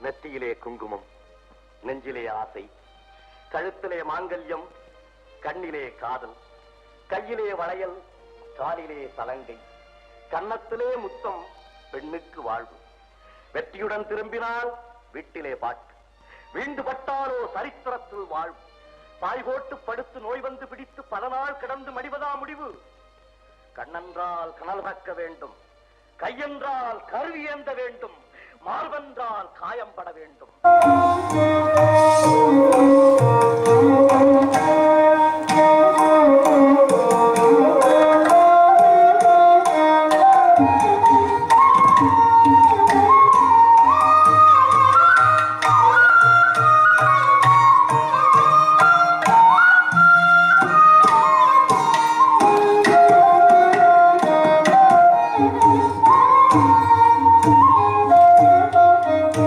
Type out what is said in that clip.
நெற்றியிலே குங்குமம், நெஞ்சிலே ஆசை, கழுத்திலே மாங்கல்யம், கண்ணிலே காதல், கையிலே வளையல், காலிலே சலங்கை, கன்னத்திலே முத்தம், பெண்ணுக்கு வாழ்வு. வெற்றியுடன் திரும்பினால் வீட்டிலே பாட்டு, வீண்டுபட்டாலோ சரித்திரத்தில் வாழ்வு. பாய் போட்டு படுத்து நோய் வந்து பிடித்து பல நாள் கிடந்து மடிவதா முடிவு. கண்ணென்றால் கனல் காக்க வேண்டும், கையென்றால் கருவி ஏந்த வேண்டும், மார்பென்றால் காயம்பட வேண்டும்.